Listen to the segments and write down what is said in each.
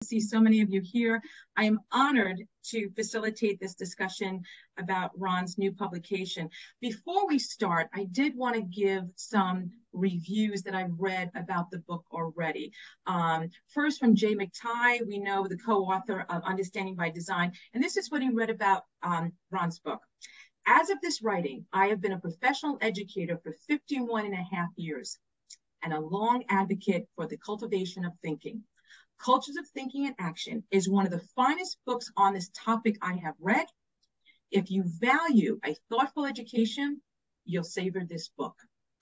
See so many of you here. I am honored to facilitate this discussion about Ron's new publication. Before we start, I did want to give some reviews that I've read about the book already. First, from Jay McTighe, we know the co-author of Understanding by Design, and this is what he read about Ron's book. As of this writing, I have been a professional educator for 51 and a half years and a long advocate for the cultivation of thinking. Cultures of Thinking and Action is one of the finest books on this topic I have read. If you value a thoughtful education, you'll savor this book.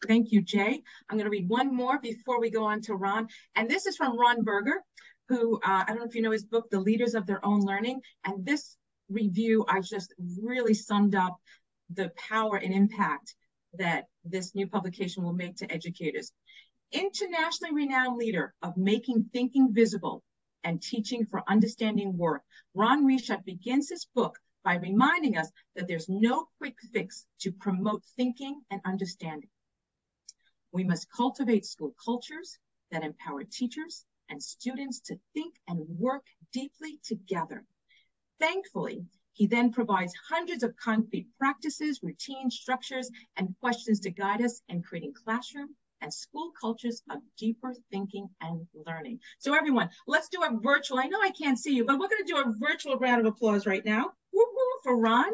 Thank you, Jay. I'm going to read one more before we go on to Ron. And this is from Ron Berger, who, I don't know if you know his book, The Leaders of Their Own Learning. And this review, I just really summed up the power and impact that this new publication will make to educators. Internationally renowned leader of making thinking visible and teaching for understanding work, Ron Ritchhart begins his book by reminding us that there's no quick fix to promote thinking and understanding. We must cultivate school cultures that empower teachers and students to think and work deeply together. Thankfully, he then provides hundreds of concrete practices, routines, structures, and questions to guide us in creating classroom and school cultures of deeper thinking and learning. So everyone, let's do a virtual, I know I can't see you, but we're going to do a virtual round of applause right now. Woo-hoo for Ron.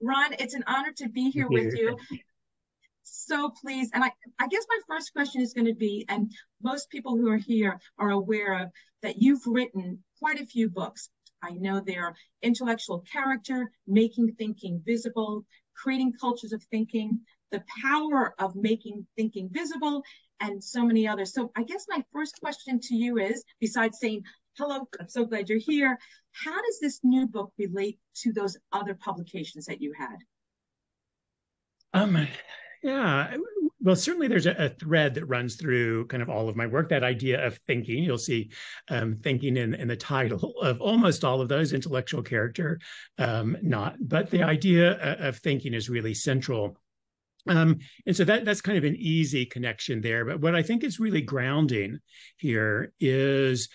Ron, it's an honor to be here with you. So pleased. And I guess my first question is going to be, and most people who are here are aware of, that you've written quite a few books. I know they're Intellectual Character, Making Thinking Visible, Creating Cultures of Thinking, The Power of Making Thinking Visible, and so many others. So I guess my first question to you is, besides saying, hello, I'm so glad you're here, how does this new book relate to those other publications that you had? Yeah, well, certainly there's a thread that runs through kind of all of my work, that idea of thinking. You'll see thinking in the title of almost all of those, Intellectual Character, not, but the idea of thinking is really central. And so that's kind of an easy connection there. But what I think is really grounding here is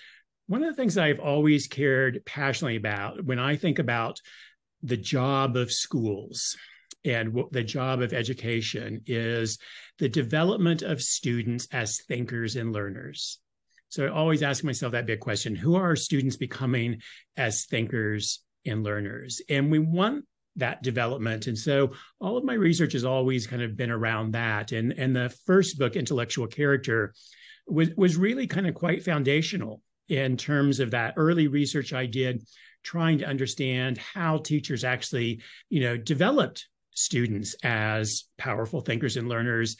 one of the things that I've always cared passionately about when I think about the job of schools and what the job of education is the development of students as thinkers and learners. So I always ask myself that big question: who are our students becoming as thinkers and learners? And we want that development. And so all of my research has always kind of been around that. And the first book, Intellectual Character, was really kind of quite foundational in terms of that early research I did, trying to understand how teachers actually, developed students as powerful thinkers and learners,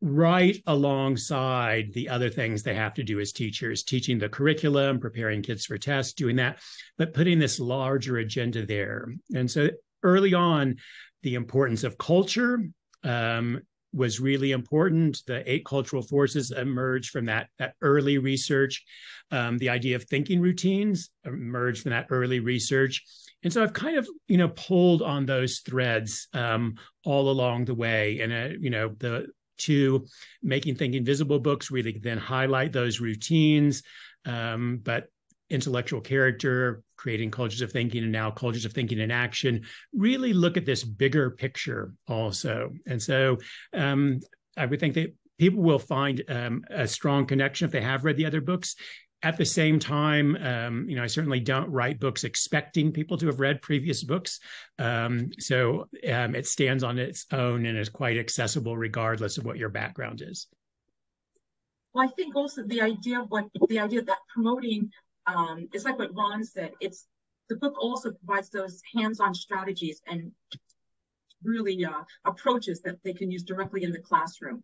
right alongside the other things they have to do as teachers, teaching the curriculum, preparing kids for tests, doing that, but putting this larger agenda there. And so early on, the importance of culture was really important. The 8 cultural forces emerged from that early research. The idea of thinking routines emerged from that early research. And so I've kind of, pulled on those threads all along the way. And, the 2 Making Thinking Visible books really then highlight those routines. But Intellectual Character, Creating Cultures of Thinking, and now Cultures of Thinking in Action really look at this bigger picture also. And so I would think that people will find a strong connection if they have read the other books. At the same time, I certainly don't write books expecting people to have read previous books. So it stands on its own and is quite accessible regardless of what your background is. Well, I think also the idea that promoting, it's like what Ron said, the book also provides those hands-on strategies and really approaches that they can use directly in the classroom.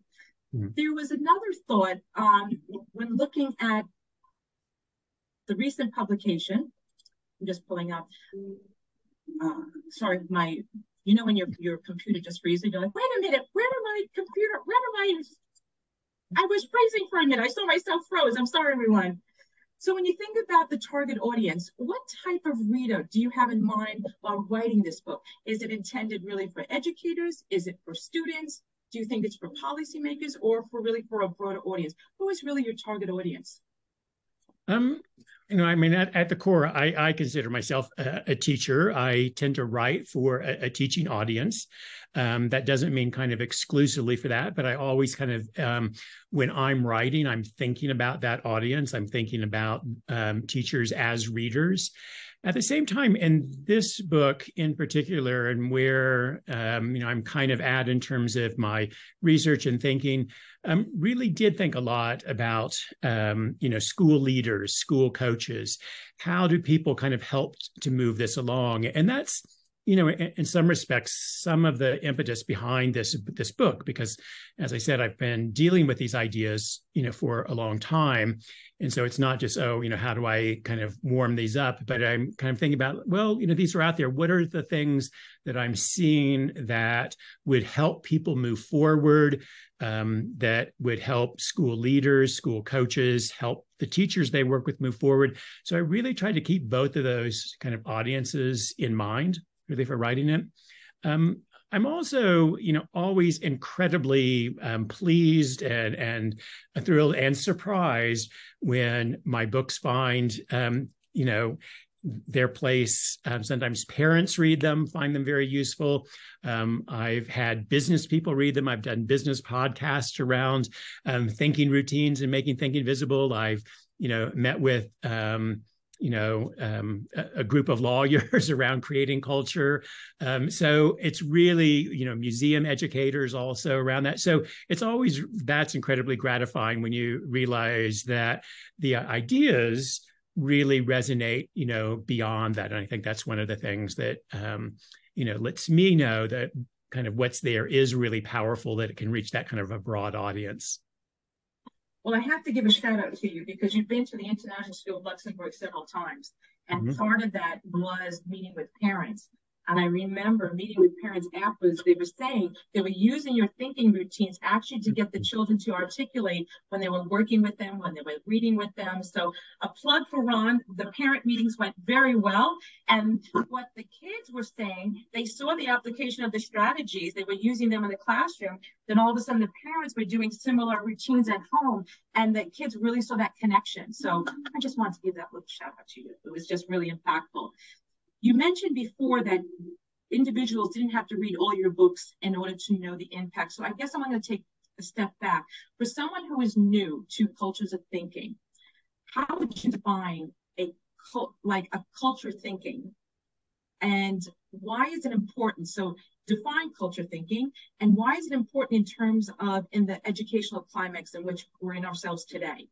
Mm-hmm. There was another thought when looking at the recent publication. I'm just pulling up. Sorry, when your computer just freezes, you're like, wait a minute, where am I? Computer, where am I? I was freezing for a minute. I saw myself froze. I'm sorry, everyone. So when you think about the target audience, what type of reader do you have in mind while writing this book? Is it intended really for educators? Is it for students? Do you think it's for policymakers or for a broader audience? Who is really your target audience? I mean, at the core, I consider myself a teacher. I tend to write for a teaching audience. That doesn't mean kind of exclusively for that, but I always kind of, when I'm writing, I'm thinking about that audience. I'm thinking about teachers as readers. At the same time, in this book in particular, and where I'm kind of at in terms of my research and thinking, really did think a lot about school leaders, school coaches. How do people kind of help to move this along? And that's in some respects, some of the impetus behind this book, because as I said, I've been dealing with these ideas, for a long time. And so it's not just, how do I kind of warm these up? But I'm kind of thinking about, well, these are out there. What are the things that I'm seeing that would help people move forward, that would help school leaders, school coaches, help the teachers they work with move forward? So I really tried to keep both of those kind of audiences in mind, really, for writing it. I'm also, always incredibly pleased and thrilled and surprised when my books find, their place. Sometimes parents read them, find them very useful. I've had business people read them. I've done business podcasts around thinking routines and making thinking visible. I've, met with a group of lawyers around creating culture. So it's really, museum educators also around that. So that's incredibly gratifying when you realize that the ideas really resonate, beyond that. And I think that's one of the things that, lets me know that kind of what's there is really powerful, that it can reach that kind of a broad audience. Well, I have to give a shout out to you because you've been to the International School of Luxembourg several times. And part of that was meeting with parents. And I remember meeting with parents afterwards. They were saying they were using your thinking routines actually to get the children to articulate when they were working with them, when they were reading with them. So a plug for Ron. The parent meetings went very well. And what the kids were saying, they saw the application of the strategies. They were using them in the classroom. Then all of a sudden the parents were doing similar routines at home. And the kids really saw that connection. So I just wanted to give that little shout out to you. It was just really impactful. You mentioned before that individuals didn't have to read all your books in order to know the impact. So I guess I'm going to take a step back. For someone who is new to cultures of thinking, how would you define a culture thinking? And why is it important? So define culture thinking, and why is it important in terms of in the educational climax in which we're in ourselves today?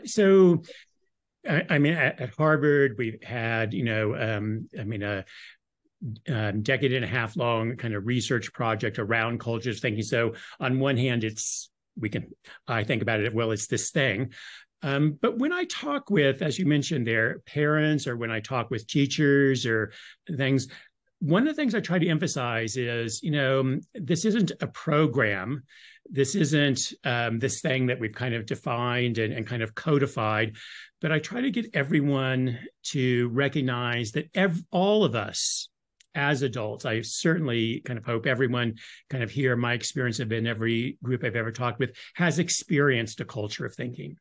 So I mean, at Harvard, we've had, a decade and a half long kind of research project around cultures thinking. So on one hand, I think about it, well, it's this thing. But when I talk with, as you mentioned there, parents, or when I talk with teachers or things, one of the things I try to emphasize is, this isn't a program. This isn't this thing that we've kind of defined and kind of codified, but I try to get everyone to recognize that all of us as adults, I certainly kind of hope everyone kind of here, my experience of in every group I've ever talked with, has experienced a culture of thinking.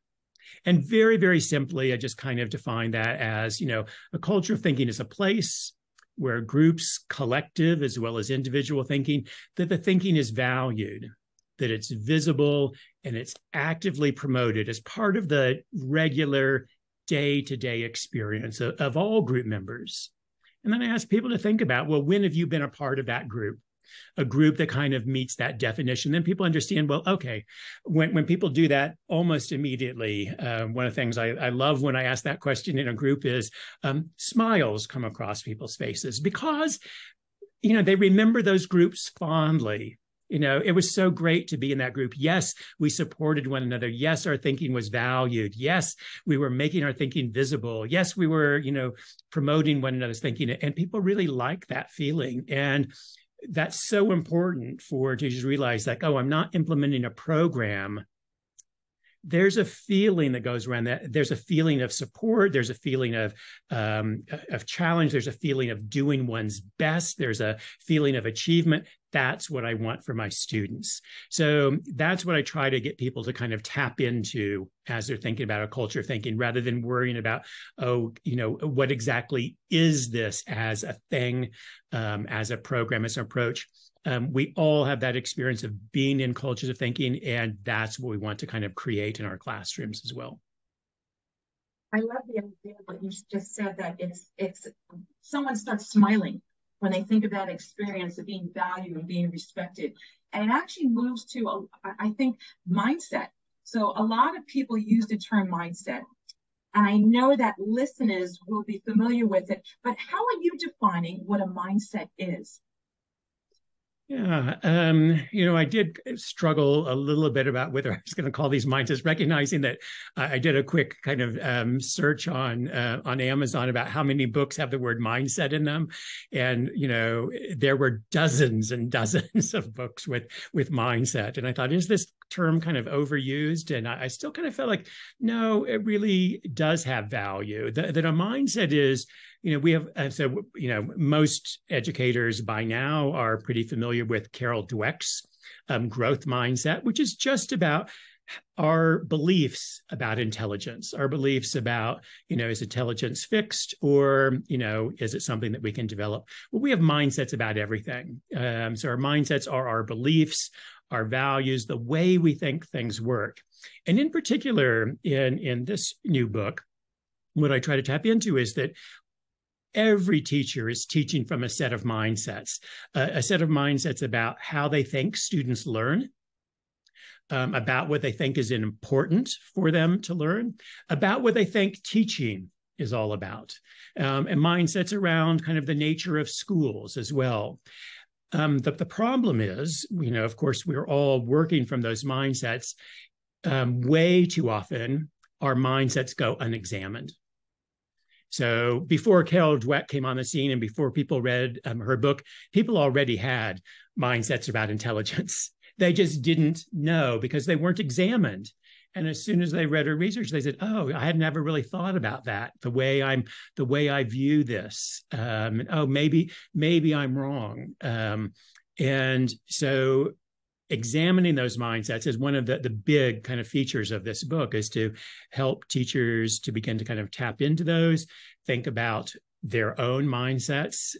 And very, very simply, I just kind of define that as, a culture of thinking is a place where groups, collective as well as individual thinking, that the thinking is valued, that it's visible, and it's actively promoted as part of the regular day-to-day experience of all group members. And then I ask people to think about, well, when have you been a part of that group? A group that kind of meets that definition. Then people understand, well, okay, when people do that almost immediately, one of the things I love when I ask that question in a group is smiles come across people's faces, because, they remember those groups fondly. It was so great to be in that group. Yes, we supported one another. Yes, our thinking was valued. Yes, we were making our thinking visible. Yes, we were, promoting one another's thinking. And people really like that feeling. And that's so important for teachers to realize, like, oh, I'm not implementing a program. There's a feeling that goes around that. There's a feeling of support. There's a feeling of challenge. There's a feeling of doing one's best. There's a feeling of achievement. that's what I want for my students. So that's what I try to get people to kind of tap into as they're thinking about a culture of thinking, rather than worrying about, oh, what exactly is this as a thing, as a program, as an approach. We all have that experience of being in cultures of thinking, and that's what we want to kind of create in our classrooms as well. I love the idea of what you just said, that it's someone starts smiling when they think of that experience of being valued and being respected. And it actually moves to, I think, mindset. So a lot of people use the term mindset, and I know that listeners will be familiar with it, but how are you defining what a mindset is? Yeah, I did struggle a little bit about whether I was going to call these mindsets, recognizing that I did a quick kind of search on Amazon about how many books have the word mindset in them, and there were dozens and dozens of books with mindset, and I thought, is this term kind of overused? And I still kind of felt like, no, it really does have value. That a mindset is, we have, most educators by now are pretty familiar with Carol Dweck's growth mindset, which is just about our beliefs about intelligence, our beliefs about, is intelligence fixed, or, is it something that we can develop? Well, we have mindsets about everything. So our mindsets are our beliefs, our values, the way we think things work. And in particular, in this new book, what I try to tap into is that every teacher is teaching from a set of mindsets about how they think students learn, about what they think is important for them to learn, about what they think teaching is all about, and mindsets around kind of the nature of schools as well. The problem is, of course, we're all working from those mindsets. Way too often, our mindsets go unexamined. So before Carol Dweck came on the scene and before people read her book, people already had mindsets about intelligence. They just didn't know because they weren't examined. And as soon as they read her research, they said, "Oh, I had never really thought about that. The way I view this. Oh, maybe I'm wrong." And so examining those mindsets is one of the big kind of features of this book, is to help teachers to begin to kind of tap into those, think about their own mindsets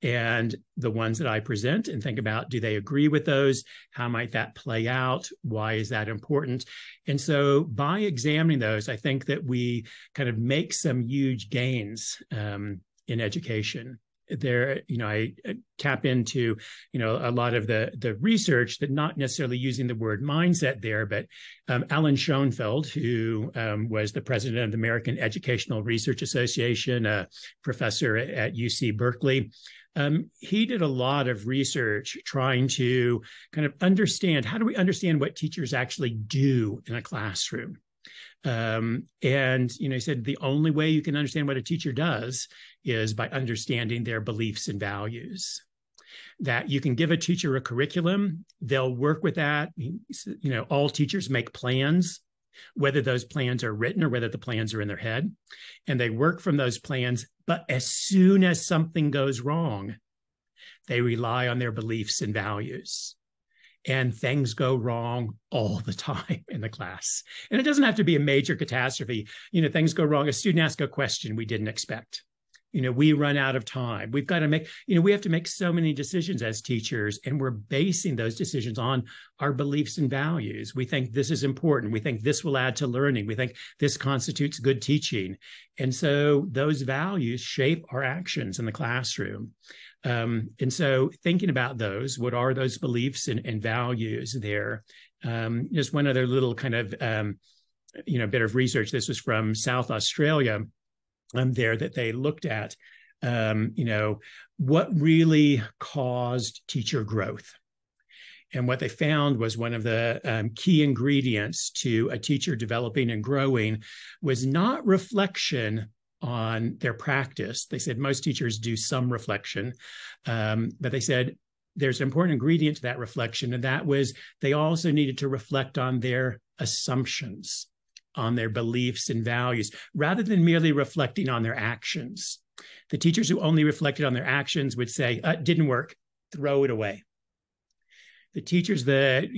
and the ones that I present, and think about, do they agree with those? How might that play out? Why is that important? And so by examining those, I think that we kind of make some huge gains in education. There, I tap into, a lot of the research, that not necessarily using the word mindset there, but Alan Schoenfeld, who was the president of the American Educational Research Association, a professor at UC Berkeley, he did a lot of research trying to kind of understand, how do we understand what teachers actually do in a classroom? And, he said the only way you can understand what a teacher does is by understanding their beliefs and values. That you can give a teacher a curriculum, they'll work with that. All teachers make plans, whether those plans are written or whether the plans are in their head, and they work from those plans. But as soon as something goes wrong, they rely on their beliefs and values. And things go wrong all the time in the class. And it doesn't have to be a major catastrophe. Things go wrong. A student asks a question we didn't expect. We run out of time. We've got to make, we have to make so many decisions as teachers, and we're basing those decisions on our beliefs and values. We think this is important. We think this will add to learning. We think this constitutes good teaching. And so those values shape our actions in the classroom. And so thinking about those, what are those beliefs and values there? Just one other little kind of, bit of research. This was from South Australia there, that they looked at, what really caused teacher growth. And what they found was one of the key ingredients to a teacher developing and growing was not reflection on their practice. They said most teachers do some reflection, but they said there's an important ingredient to that reflection, and that was they also needed to reflect on their assumptions, on their beliefs and values, rather than merely reflecting on their actions. The teachers who only reflected on their actions would say, didn't work, throw it away. the teachers that,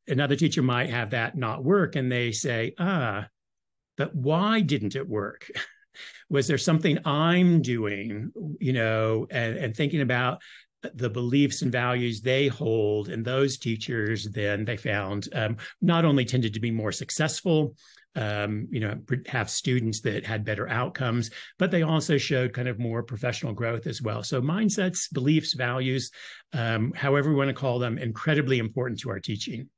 another teacher might have that not work, and they say, but why didn't it work? Was there something I'm doing, and thinking about the beliefs and values they hold, and those teachers, then they found not only tended to be more successful, have students that had better outcomes, but they also showed kind of more professional growth as well. So mindsets, beliefs, values, however we want to call them, incredibly important to our teaching.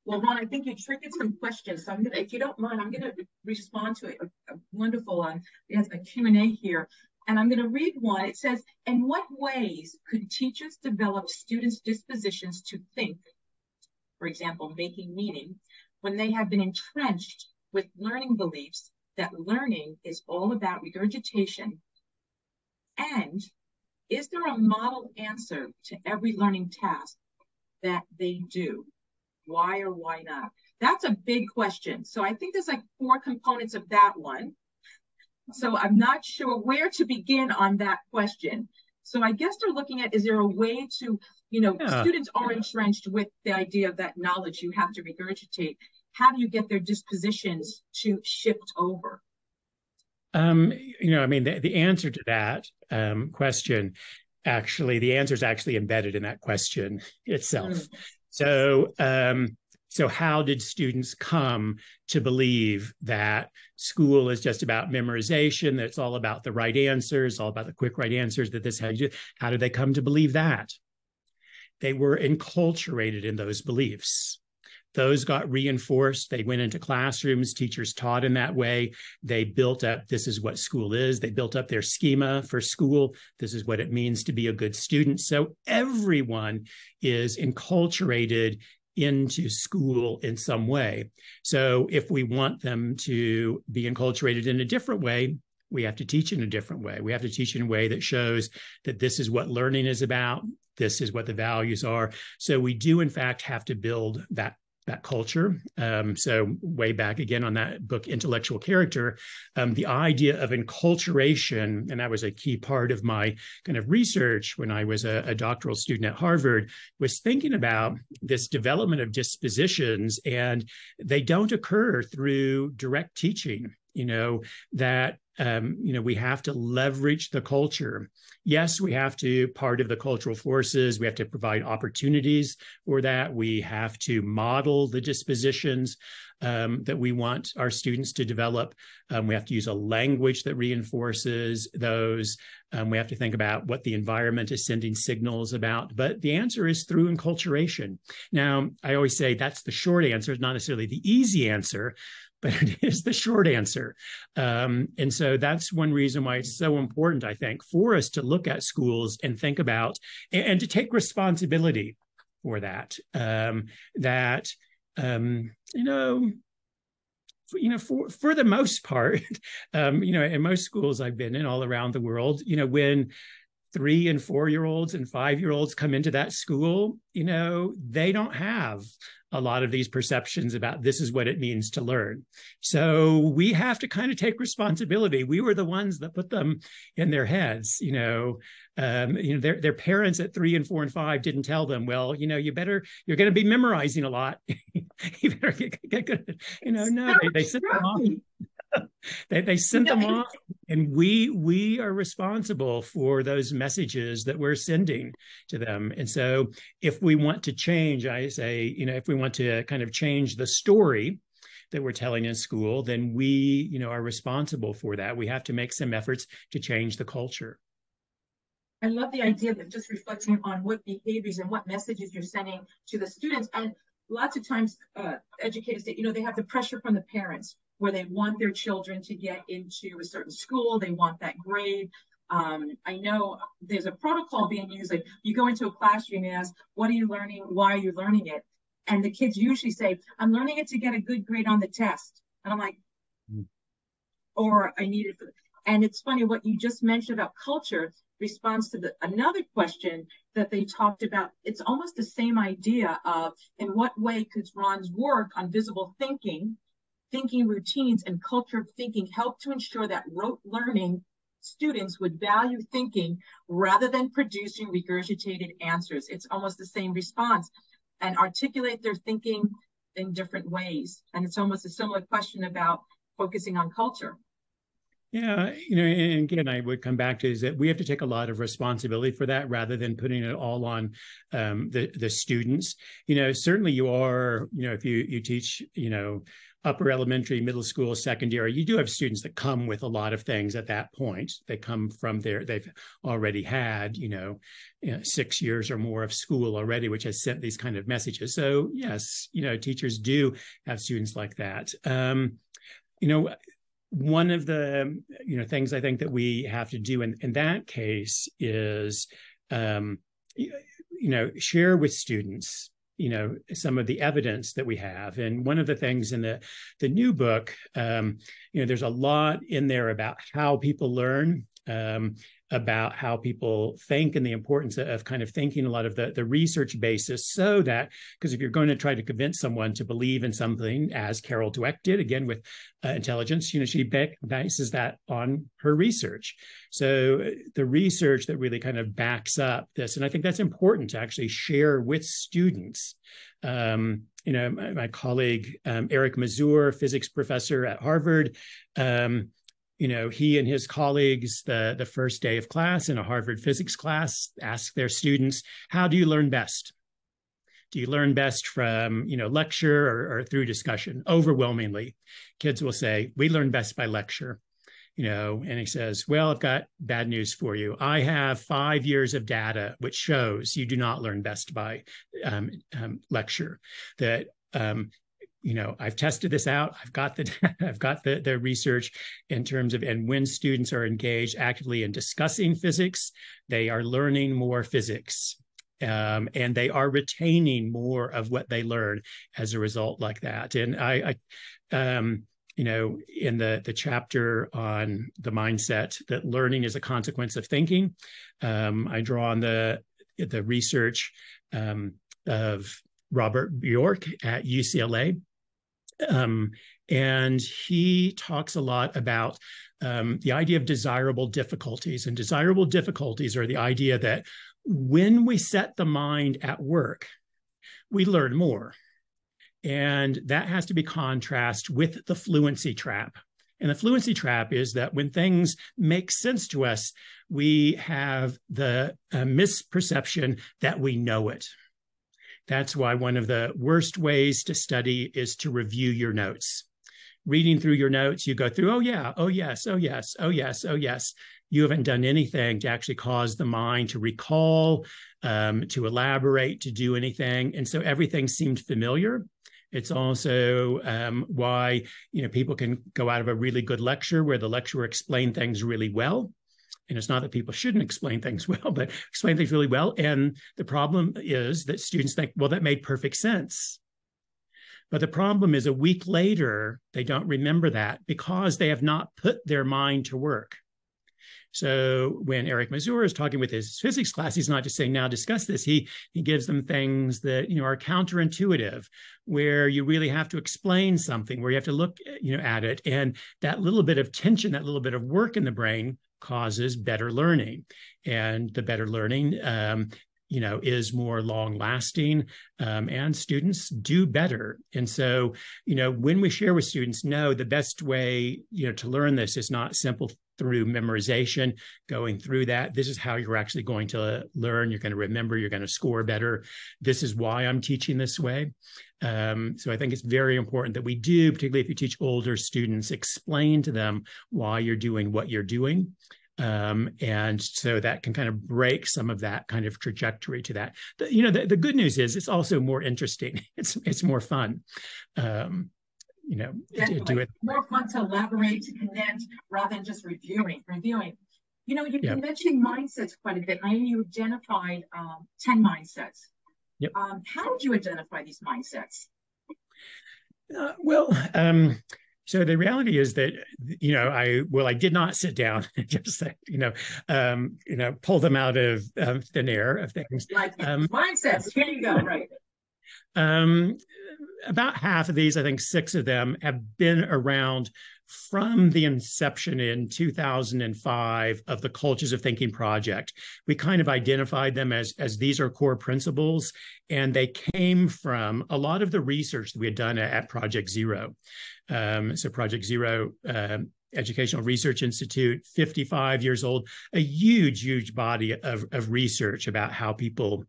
Well, Ron, I think you triggered some questions. So if you don't mind, I'm going to respond to a wonderful, there's a Q&A here. And I'm going to read one. It says, in what ways could teachers develop students' dispositions to think, for example, making meaning, when they have been entrenched with learning beliefs that learning is all about regurgitation? And is there a model answer to every learning task that they do? Why or why not? That's a big question. So I think there's like 4 components of that one. So I'm not sure where to begin on that question. So I guess they're looking at, is there a way to, students are entrenched with the idea of that knowledge you have to regurgitate. How do you get their dispositions to shift over? The answer to that question, actually, the answer is actually embedded in that question itself. So how did students come to believe that school is just about memorization, that it's all about the right answers, all about the quick right answers, that this is how you do? How did they come to believe that? They were enculturated in those beliefs. Those got reinforced. They went into classrooms. Teachers taught in that way. They built up, this is what school is. They built up their schema for school. This is what it means to be a good student. So everyone is enculturated into school in some way. So if we want them to be enculturated in a different way, we have to teach in a different way. We have to teach in a way that shows that this is what learning is about. This is what the values are. So we do, in fact, have to build that culture. So way back again on that book, Intellectual Character, the idea of enculturation, and that was a key part of my kind of research when I was a doctoral student at Harvard, was thinking about this development of dispositions, and they don't occur through direct teaching, that we have to leverage the culture. Yes, we have to, part of the cultural forces, we have to provide opportunities for that. We have to model the dispositions that we want our students to develop. We have to use a language that reinforces those. We have to think about what the environment is sending signals about. But the answer is through enculturation. Now, I always say that's the short answer. It's not necessarily the easy answer, but it is the short answer. And so that's one reason why it's so important, I think, for us to look at schools and think about and to take responsibility for that. For the most part, in most schools I've been in all around the world, when 3- and 4-year-olds and 5-year-olds come into that school, they don't have a lot of these perceptions about this is what it means to learn. So we have to kind of take responsibility. We were the ones that put them in their heads. Their parents at 3 and 4 and 5 didn't tell them, well, you're going to be memorizing a lot. You better get good. No, they sent them off. They sent them off, and we are responsible for those messages that we're sending to them. And so if we want to change, I say, if we want to kind of change the story that we're telling in school, then we, are responsible for that. We have to make some efforts to change the culture. I love the idea of just reflecting on what behaviors and what messages you're sending to the students. And lots of times educators, they have the pressure from the parents where they want their children to get into a certain school. They want that grade. I know there's a protocol being used. Like you go into a classroom and ask, what are you learning? Why are you learning it? And the kids usually say, I'm learning it to get a good grade on the test. And I'm like, or I need it for, and it's funny what you just mentioned about culture responds to another question that they talked about. It's almost the same idea of in what way could Ron's work on visible thinking routines, and culture of thinking help to ensure that rote learning students would value thinking rather than producing regurgitated answers. It's almost the same response, and articulate their thinking in different ways. And it's almost a similar question about focusing on culture. Yeah, and again, I would come back to is that we have to take a lot of responsibility for that rather than putting it all on the students. Certainly you are, if you teach, upper elementary, middle school, secondary, you do have students that come with a lot of things at that point. They come from they've already had, 6 years or more of school already, which has sent these kind of messages. So yes, teachers do have students like that. One of the things I think that we have to do in that case is share with students some of the evidence that we have. And one of the things in the new book, there's a lot in there about how people learn, about how people think, and the importance of kind of thinking a lot of the research basis, so that, because if you're going to try to convince someone to believe in something, as Carol Dweck did, again with intelligence, she bases that on her research. So the research that really kind of backs up this, and I think that's important to actually share with students. My colleague, Eric Mazur, physics professor at Harvard, he and his colleagues, the first day of class in a Harvard physics class, ask their students, how do you learn best? Do you learn best from, lecture or through discussion? Overwhelmingly, kids will say, we learn best by lecture. And he says, well, I've got bad news for you. I have 5 years of data which shows you do not learn best by lecture. That I've tested this out. I've got the research in terms of, and when students are engaged actively in discussing physics, they are learning more physics. And they are retaining more of what they learn as a result like that. And I in the chapter on the mindset that learning is a consequence of thinking, I draw on the research of Robert Bjork at UCLA. And he talks a lot about the idea of desirable difficulties. And desirable difficulties are the idea that when we set the mind at work, we learn more. And that has to be contrasted with the fluency trap. And the fluency trap is that when things make sense to us, we have the misperception that we know it. That's why one of the worst ways to study is to review your notes. Reading through your notes, you go through, oh yeah, oh yes, oh yes, oh yes, oh yes. You haven't done anything to actually cause the mind to recall, to elaborate, to do anything. And so everything seemed familiar. It's also why people can go out of a really good lecture where the lecturer explained things really well. And it's not that people shouldn't explain things well, but explain things really well. And the problem is that students think, well, that made perfect sense. But the problem is a week later, they don't remember that because they have not put their mind to work. So when Eric Mazur is talking with his physics class, he's not just saying, now discuss this. He gives them things that, are counterintuitive, where you really have to explain something, where you have to look, at it. And that little bit of tension, that little bit of work in the brain causes better learning. And the better learning, is more long lasting, and students do better. And so, when we share with students, no, the best way, to learn this is not simple through memorization, going through that. This is how you're actually going to learn. You're going to remember, you're going to score better. This is why I'm teaching this way. So I think it's very important that we do, particularly if you teach older students, explain to them why you're doing what you're doing. And so that can kind of break some of that kind of trajectory to that. The good news is it's also more interesting. It's more fun. To do it. More fun to elaborate, to connect, rather than just reviewing. You've been mentioning mindsets quite a bit. I know you identified 10 mindsets. Yep. How did you identify these mindsets? So the reality is that, I did not sit down and just say, pull them out of thin air of things. Like mindsets, here you go, right. About half of these, I think 6 of them, have been around from the inception in 2005 of the Cultures of Thinking project. We kind of identified them as these are core principles, and they came from a lot of the research that we had done at Project Zero. So Project Zero, Educational Research Institute, 55 years old, a huge body of research about how people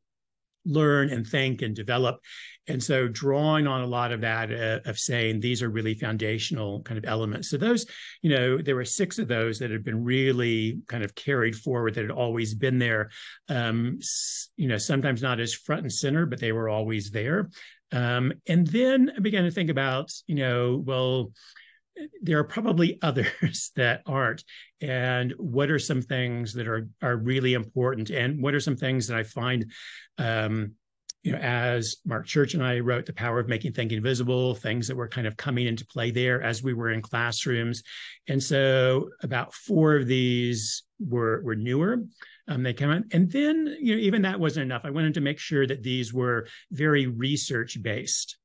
learn and think and develop. And so drawing on a lot of that, of saying these are really foundational kind of elements. So those, there were 6 of those that had been really kind of carried forward, that had always been there, sometimes not as front and center, but they were always there. And then I began to think about, well, there are probably others that aren't. And what are some things that are really important? And what are some things that I find, as Mark Church and I wrote The Power of Making Thinking Visible, things that were kind of coming into play there as we were in classrooms. And so about 4 of these were newer. They came out. And then, even that wasn't enough. I wanted to make sure that these were very research-based.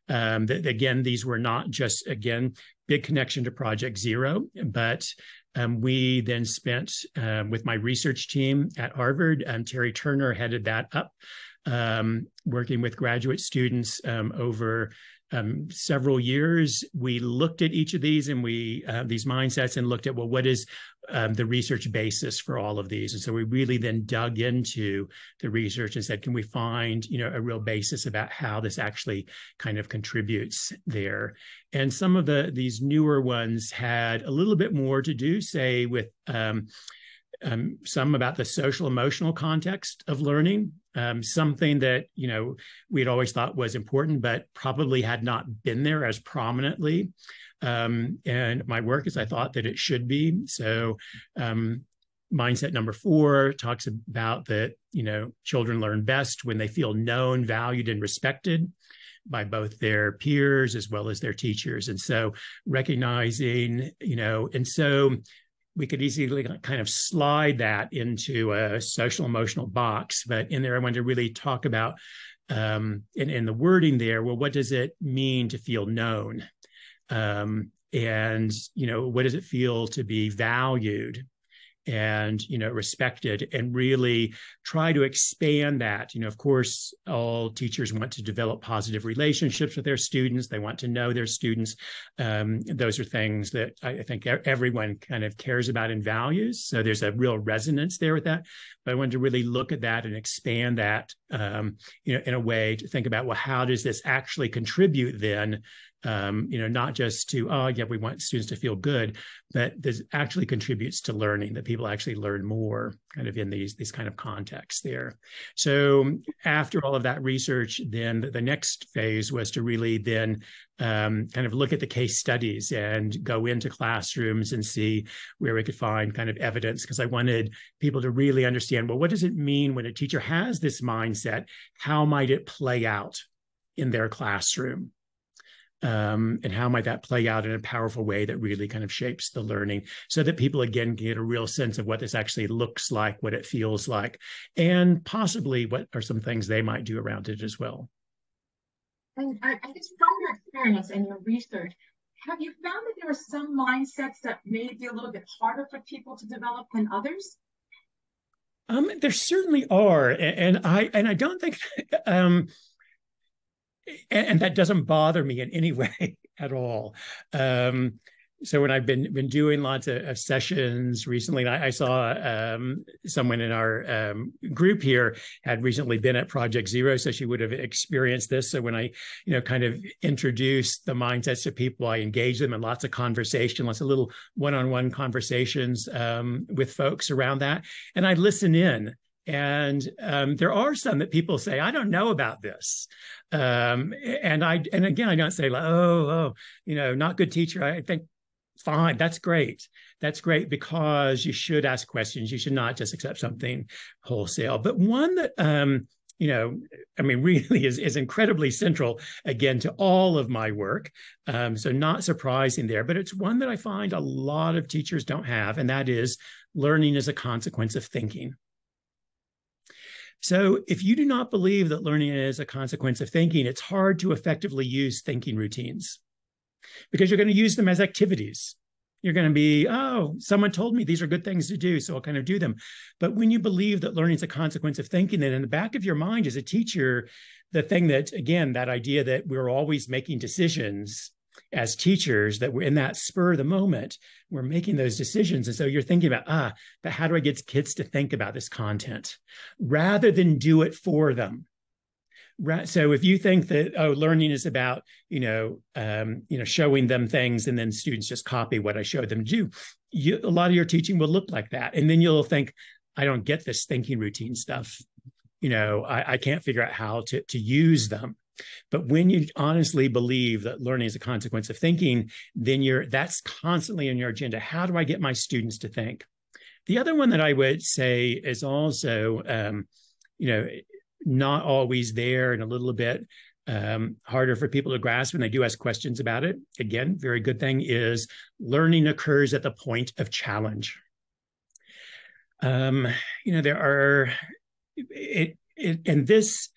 That, again, these were not just, big connection to Project Zero, but we then spent with my research team at Harvard, Terry Turner headed that up, working with graduate students over several years. We looked at each of these and these mindsets, and looked at, well, what is the research basis for all of these? And so we really then dug into the research and said, can we find, a real basis about how this actually kind of contributes there? And some of these newer ones had a little bit more to do, say, with some about the social emotional context of learning, something that, we'd always thought was important, but probably had not been there as prominently in my work as I thought that it should be. So mindset number 4 talks about that, children learn best when they feel known, valued, and respected by both their peers as well as their teachers. And so recognizing, and so we could easily kind of slide that into a social emotional box, but in there I wanted to really talk about, in the wording there, well, what does it mean to feel known? And, what does it feel to be valued and, respected, and really try to expand that. Of course, all teachers want to develop positive relationships with their students. They want to know their students. Those are things that I think everyone kind of cares about and values. So there's a real resonance there with that. But I wanted to really look at that and expand that, in a way to think about, well, how does this actually contribute then, not just to, we want students to feel good, but this actually contributes to learning, that people actually learn more kind of in these kind of contexts there. So after all of that research, then the next phase was to really then kind of look at the case studies and go into classrooms and see where we could find kind of evidence, because I wanted people to really understand, well, what does it mean when a teacher has this mindset? How might it play out in their classroom? And how might that play out in a powerful way that really kind of shapes the learning, so that people, again, get a real sense of what this actually looks like, what it feels like, and possibly what are some things they might do around it as well. And I guess from your experience and your research, have you found that there are some mindsets that may be a little bit harder for people to develop than others? There certainly are, and I don't think, and that doesn't bother me in any way at all. So when I've been doing lots of sessions recently, I saw someone in our group here had recently been at Project Zero, so she would have experienced this. So when I, kind of introduce the mindsets to people, I engage them in lots of conversation, lots of little one-on-one conversations with folks around that, and I listen in. And there are some that people say, I don't know about this. And again, I don't say, like, not good teacher. I think, fine, that's great. That's great, because you should ask questions. You should not just accept something wholesale. But one that, really is incredibly central, again, to all of my work. So not surprising there, but it's one that I find a lot of teachers don't have, and that is learning as a consequence of thinking. So if you do not believe that learning is a consequence of thinking, it's hard to effectively use thinking routines, because you're going to use them as activities. You're going to be, oh, someone told me these are good things to do, so I'll kind of do them. But when you believe that learning is a consequence of thinking, then in the back of your mind as a teacher, the thing that, again, that idea that we're always making decisions as teachers, that we're in that spur of the moment, we're making those decisions. And so you're thinking about, but how do I get kids to think about this content rather than do it for them? Right. So if you think that, learning is about, showing them things and then students just copy what I showed them to do, a lot of your teaching will look like that. And then you'll think, I don't get this thinking routine stuff. I can't figure out how to use them. But when you honestly believe that learning is a consequence of thinking, then that's constantly in your agenda. How do I get my students to think? The other one that I would say is also, not always there and a little bit harder for people to grasp when they do ask questions about it. Again, very good thing is learning occurs at the point of challenge. And this,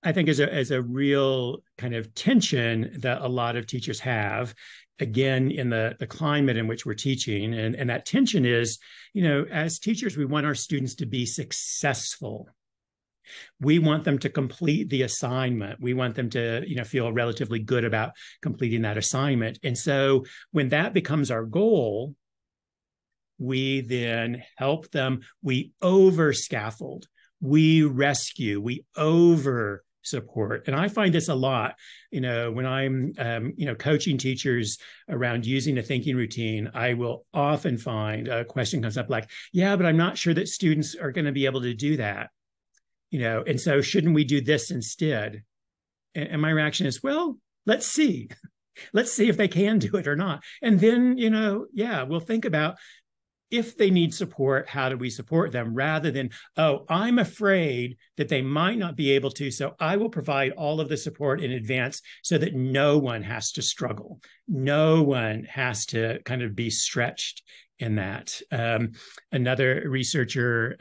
I think, is a real kind of tension that a lot of teachers have, again, in the climate in which we're teaching. And that tension is, as teachers, we want our students to be successful. We want them to complete the assignment. We want them to, feel relatively good about completing that assignment. And so when that becomes our goal, we then help them. We over scaffold, we rescue, we over support. And I find this a lot, when I'm, coaching teachers around using a thinking routine. I will often find a question comes up like, yeah, but I'm not sure that students are going to be able to do that. And so shouldn't we do this instead? And my reaction is, well, let's see. Let's see if they can do it or not. And then, we'll think about if they need support, how do we support them rather than, I'm afraid that they might not be able to, so I will provide all of the support in advance so that no one has to struggle. No one has to kind of be stretched in that. Another researcher,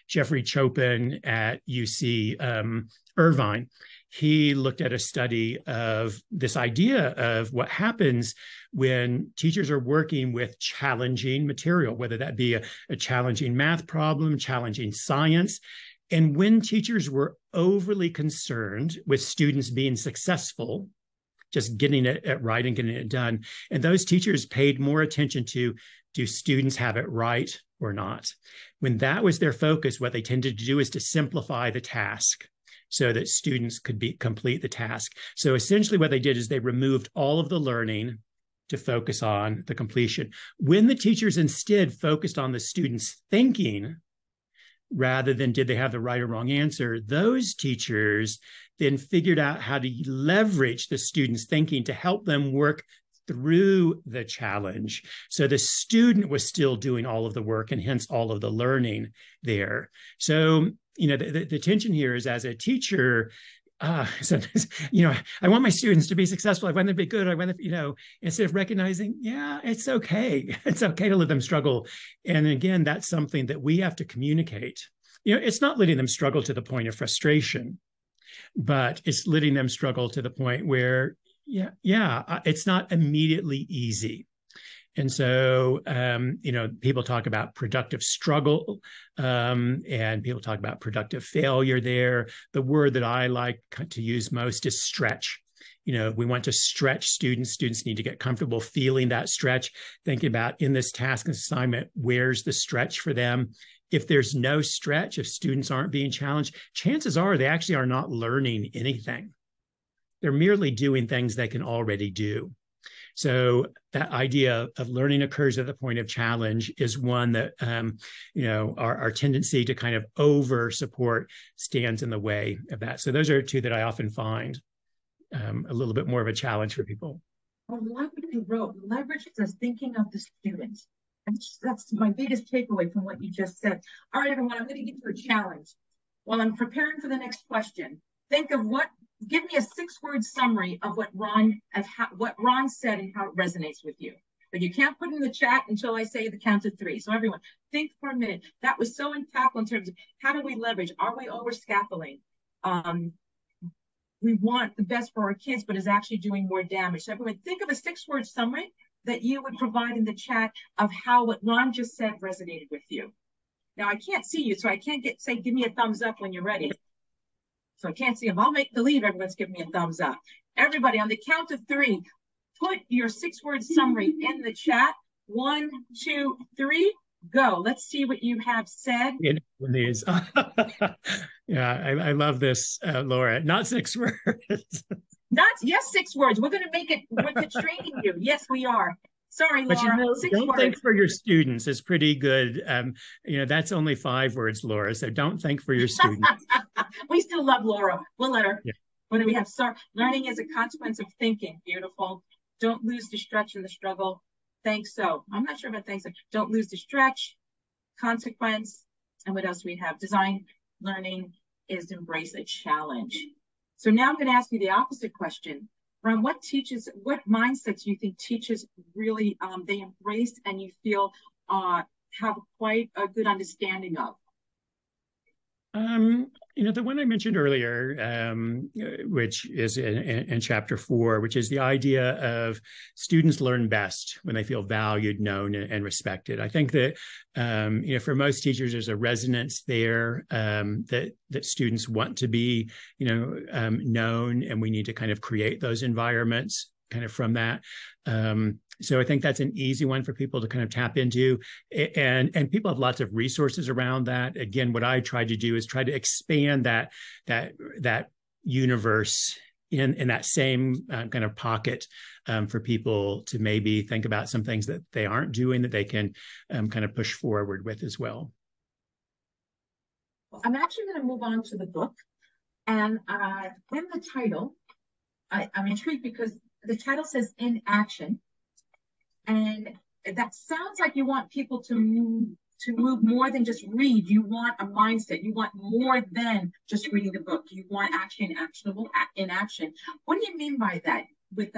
Jeffrey Chopin at UC Irvine, he looked at a study of this idea of what happens when teachers are working with challenging material, whether that be a challenging math problem, challenging science. And when teachers were overly concerned with students being successful, just getting it right and getting it done, and those teachers paid more attention to, do students have it right or not? When that was their focus, what they tended to do is to simplify the task so that students could complete the task. So essentially what they did is they removed all of the learning to focus on the completion. When the teachers instead focused on the students' thinking, rather than did they have the right or wrong answer, those teachers then figured out how to leverage the students' thinking to help them work through the challenge. So the student was still doing all of the work and hence all of the learning there. So, the tension here is, as a teacher, sometimes, I want my students to be successful. I want them to be good. I want them, instead of recognizing, it's okay. It's okay to let them struggle. And again, that's something that we have to communicate. It's not letting them struggle to the point of frustration, but it's letting them struggle to the point where, it's not immediately easy. And so, people talk about productive struggle, and people talk about productive failure there. The word that I like to use most is stretch. We want to stretch students. Students need to get comfortable feeling that stretch, thinking about in this task and assignment, where's the stretch for them? If there's no stretch, if students aren't being challenged, chances are they actually are not learning anything. They're merely doing things they can already do. So that idea of learning occurs at the point of challenge is one that, our tendency to kind of over support stands in the way of that. So those are two that I often find a little bit more of a challenge for people. I love what you wrote. Leverage is thinking of the students. That's my biggest takeaway from what you just said. All right, everyone, I'm going to give you a challenge. While I'm preparing for the next question, give me a 6-word summary of what Ron said and how it resonates with you. But you can't put it in the chat until I say the count of 3. So everyone, think for a minute. That was so impactful in terms of how do we leverage? Are we over scaffolding? We want the best for our kids, but is actually doing more damage. So everyone, think of a 6-word summary that you would provide in the chat of how what Ron just said resonated with you. Now, I can't see you, so I can't say, give me a thumbs up when you're ready. So I can't see them. I'll make believe everyone's giving me a thumbs up. Everybody, on the count of 3, put your 6-word summary in the chat. 1, 2, 3, go. Let's see what you have said. These. Yeah, I love this, Laura. Not 6 words. Yes, 6 words. We're going to make it. We're constraining you. Yes, we are. Sorry, Laura. But you know, 6 don't words. think for your students is pretty good. You know, that's only 5 words, Laura. So don't think for your students. We still love Laura. We'll let her. Yeah. What do we have? Learning is a consequence of thinking. Beautiful. Don't lose the stretch in the struggle. Thanks so. I'm not sure about thanks so. Don't lose the stretch. Consequence. And what else do we have? Design learning is embrace a challenge. So now I'm going to ask you the opposite question. Ron, what mindsets you think teachers really, they embraced and you feel have quite a good understanding of? You know, the one I mentioned earlier, which is in chapter 4, which is the idea of students learn best when they feel valued, known, and respected. I think that, you know, for most teachers, there's a resonance there that students want to be, you know, known, and we need to kind of create those environments kind of from that. So I think that's an easy one for people to kind of tap into, and people have lots of resources around that. Again, what I try to do is try to expand that universe in that same kind of pocket for people to maybe think about some things that they aren't doing that they can kind of push forward with as well. I'm actually going to move on to the book, and in the title, I'm intrigued because the title says Inaction. And that sounds like you want people to move more than just read. You want a mindset. You want more than just reading the book. You want action, actionable inaction. What do you mean by that? With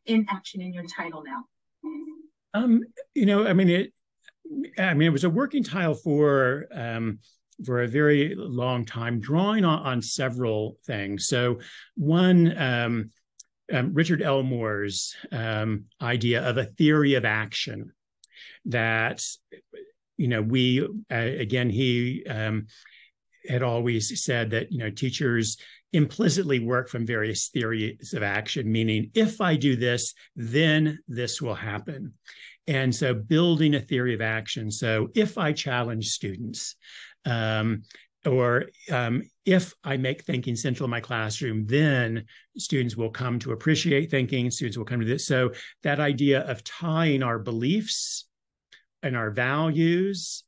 inaction in your title now? You know, I mean, it was a working title for a very long time, drawing on several things. So one. Richard Elmore's idea of a theory of action that, you know, he had always said that, you know, teachers implicitly work from various theories of action, meaning if I do this, then this will happen. And so building a theory of action. So if I challenge students, or if I make thinking central in my classroom, then students will come to appreciate thinking, students will come to this. So that idea of tying our beliefs and our values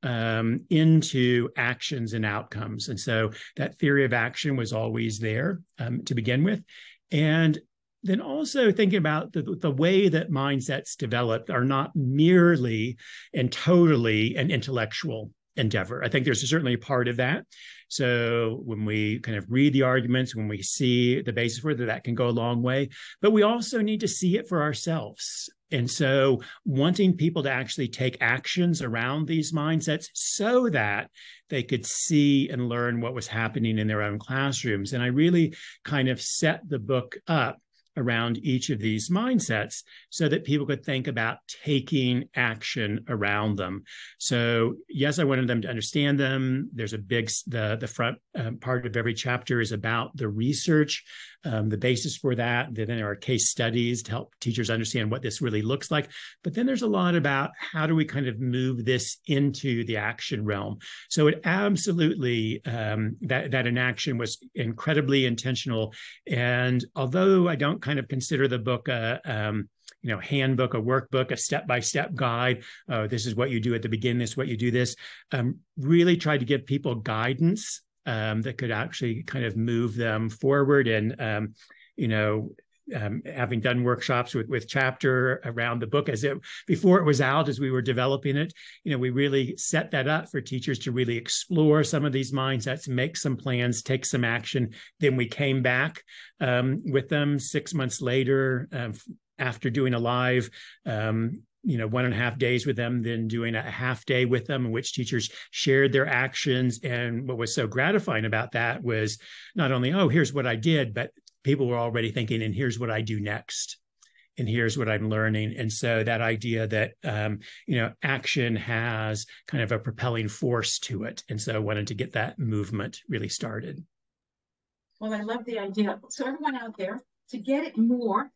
into actions and outcomes. And so that theory of action was always there to begin with. And then also thinking about the way that mindsets develop are not merely and totally an intellectual endeavor. I think there's certainly a part of that. So when we kind of read the arguments, when we see the basis for that can go a long way, but we also need to see it for ourselves. And so wanting people to actually take actions around these mindsets so that they could see and learn what was happening in their own classrooms. And I really kind of set the book up around each of these mindsets so that people could think about taking action around them. So yes, I wanted them to understand them. There's a big, the front part of every chapter is about the research, the basis for that. Then there are case studies to help teachers understand what this really looks like. But then there's a lot about how do we kind of move this into the action realm. So it absolutely, that inaction was incredibly intentional. And although I don't kind of consider the book a handbook, a workbook, a step-by-step guide. This is what you do at the beginning. This is what you do. This really tried to give people guidance that could actually kind of move them forward. And having done workshops with chapter around the book before it was out, as we were developing it, we really set that up for teachers to really explore some of these mindsets, make some plans, take some action. Then we came back with them 6 months later after doing a live 1.5 days with them, then doing a half day with them in which teachers shared their actions. And what was so gratifying about that was not only, oh, here's what I did, but people were already thinking, and here's what I do next. and here's what I'm learning. And so that idea that, action has kind of a propelling force to it. And so I wanted to get that movement really started. Well, I love the idea. So everyone out there, to get it more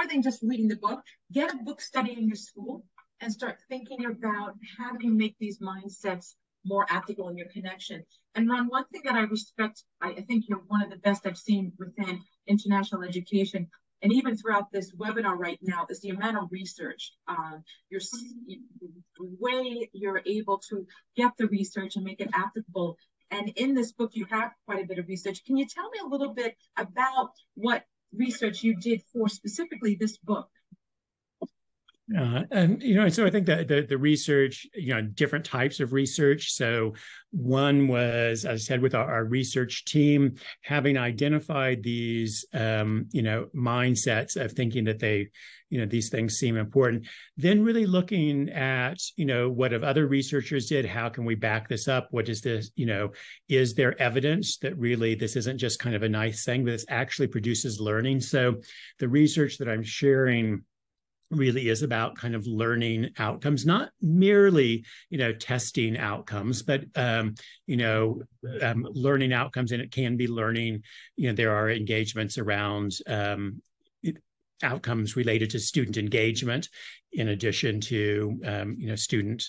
than just reading the book, get a book study in your school and start thinking about how do you make these mindsets more applicable in your connection. And Ron, one thing that I respect, I think you're one of the best I've seen within international education, and even throughout this webinar right now, is the amount of research. The way you're able to get the research and make it applicable. And in this book, you have quite a bit of research. Can you tell me a little bit about what research you did for specifically this book? So I think that the research, different types of research. So one was, as I said, with our research team, having identified these, mindsets of thinking that these things seem important, then really looking at, what have other researchers did? How can we back this up? What is this, is there evidence that really this isn't just kind of a nice thing, but this actually produces learning? So the research that I'm sharing really is about kind of learning outcomes, not merely, testing outcomes, but, learning outcomes. And it can be learning, there are engagements around outcomes related to student engagement, in addition to, student,